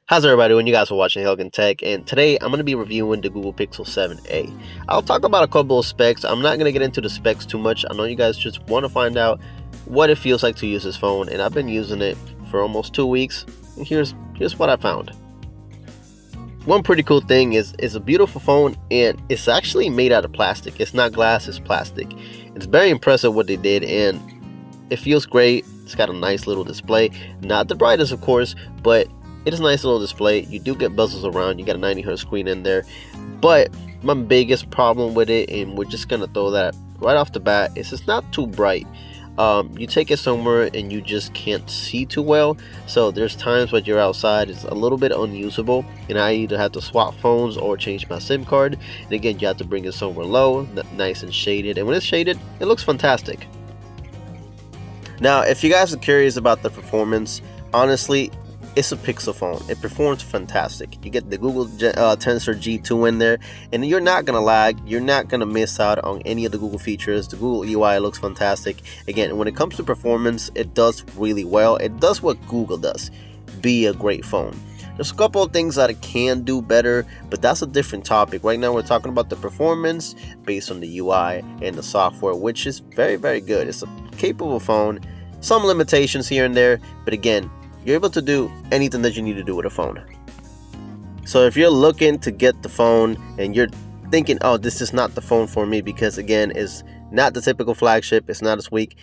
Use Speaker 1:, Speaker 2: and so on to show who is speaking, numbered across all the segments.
Speaker 1: How's everybody doing? You guys are watching Helgen Tech, and today I'm going to be reviewing the Google Pixel 7a. I'll talk about a couple of specs. I'm not going to get into the specs too much. I know you guys just want to find out what it feels like to use this phone, and I've been using it for almost 2 weeks. And here's what I found. One pretty cool thing is it's a beautiful phone, and it's actually made out of plastic. It's not glass, it's plastic. It's very impressive what they did, and it feels great. It's got a nice little display. Not the brightest, of course, but it is a nice little display. You do get bezels around. You got a 90Hz screen in there. But my biggest problem with it, and we're just going to throw that right off the bat, is it's not too bright. You take it somewhere and you just can't see too well. So there's times when you're outside, it's a little bit unusable. And I either have to swap phones or change my SIM card. And again, you have to bring it somewhere low, nice and shaded. And when it's shaded, it looks fantastic. Now, if you guys are curious about the performance, honestly, it's a Pixel phone. It performs fantastic. You get the Google Tensor G2 in there, and you're not gonna lag. You're not gonna miss out on any of the Google features. The Google UI looks fantastic. Again, when it comes to performance, it does really well. It does what Google does, be a great phone. There's a couple of things that it can do better, but that's a different topic. Right now, we're talking about the performance based on the UI and the software, which is very, very good. It's a capable phone. Some limitations here and there, but again, you're able to do anything that you need to do with a phone. So if you're looking to get the phone and you're thinking, oh, this is not the phone for me because again, it's not the typical flagship, it's not as weak,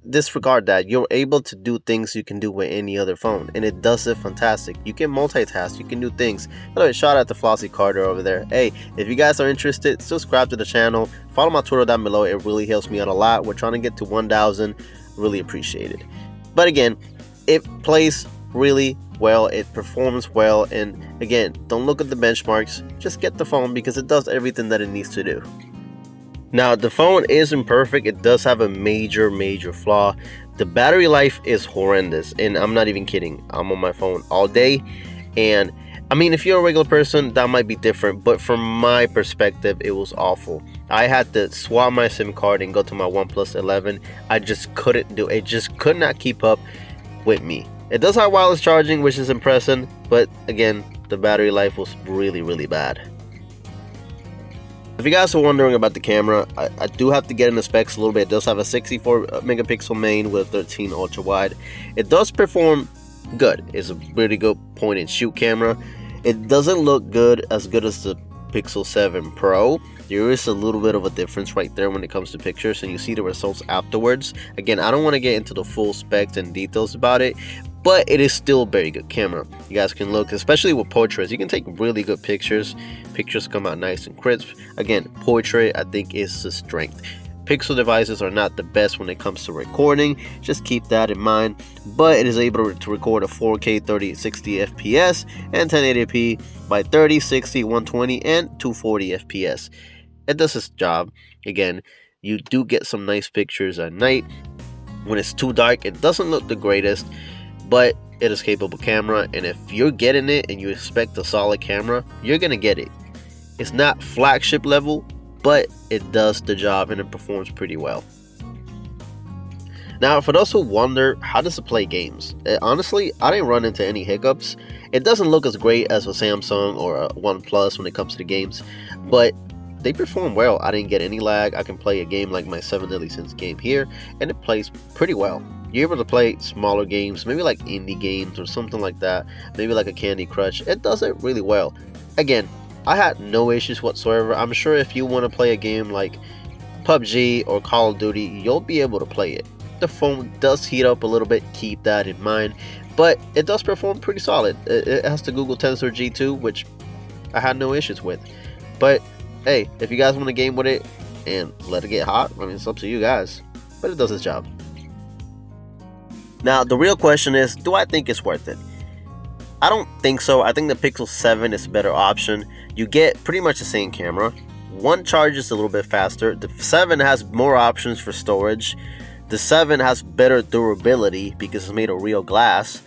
Speaker 1: disregard that. You're able to do things you can do with any other phone, and it does it fantastic. You can multitask, you can do things. By the way, shout out to Flossie Carter over there. Hey, if you guys are interested, subscribe to the channel, follow my Twitter down below. It really helps me out a lot. We're trying to get to 1,000. Really appreciate it. But again, it plays really well, it performs well, and again, don't look at the benchmarks, just get the phone because it does everything that it needs to do. Now, the phone isn't perfect. It does have a major flaw. The battery life is horrendous, and I'm not even kidding. I'm on my phone all day, and I mean, if you're a regular person, that might be different, but from my perspective, it was awful. I had to swap my SIM card and go to my OnePlus 11. I just couldn't do it. It just could not keep up with me. It does have wireless charging, which is impressive, but again, the battery life was really bad. If you guys are wondering about the camera, I do have to get in the specs a little bit. It does have a 64 megapixel main with 13 ultra wide. It does perform good. It's a really good point and shoot camera. It doesn't look as good as the Pixel 7 Pro. There is a little bit of a difference right there when it comes to pictures, and you see the results afterwards. Again, I don't want to get into the full specs and details about it, but it is still a very good camera. You guys can look, especially with portraits, you can take really good pictures. Pictures come out nice and crisp. Again, portrait, I think, is the strength. Pixel devices are not the best when it comes to recording, just keep that in mind, but it is able to record a 4K 3060 FPS and 1080p by 30, 60, 120, and 240 FPS. It does its job. Again, you do get some nice pictures at night. When it's too dark, it doesn't look the greatest, but it is capable camera, and if you're getting it and you expect a solid camera, you're gonna get it. It's not flagship level, but it does the job and it performs pretty well. Now, for those who wonder, how does it play games? Honestly, I didn't run into any hiccups. It doesn't look as great as a Samsung or a OnePlus when it comes to the games, but they perform well. I didn't get any lag. I can play a game like my 7 Deadly Sins game here, and it plays pretty well. You're able to play smaller games, maybe like indie games or something like that, maybe like a Candy Crush. It does it really well. Again, I had no issues whatsoever. I'm sure if you want to play a game like PUBG or Call of Duty, you'll be able to play it. The phone does heat up a little bit, keep that in mind, but it does perform pretty solid. It has the Google Tensor G2, which I had no issues with. But hey, if you guys want to game with it and let it get hot, I mean, it's up to you guys, but it does its job. Now, the real question is, do I think it's worth it? I don't think so. I think the Pixel 7 is a better option. You get pretty much the same camera. One charges a little bit faster. The 7 has more options for storage. The 7 has better durability because it's made of real glass.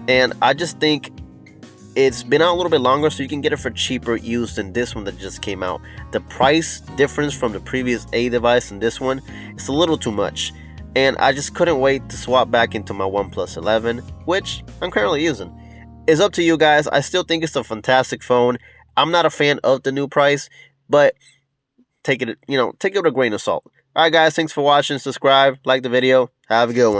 Speaker 1: And I just think it's been out a little bit longer, so you can get it for cheaper used than this one that just came out. The price difference from the previous A device and this one is a little too much. And I just couldn't wait to swap back into my OnePlus 11, which I'm currently using. It's up to you guys. I still think it's a fantastic phone. I'm not a fan of the new price, but take it with a grain of salt. All right, guys, thanks for watching. Subscribe, like the video. Have a good one.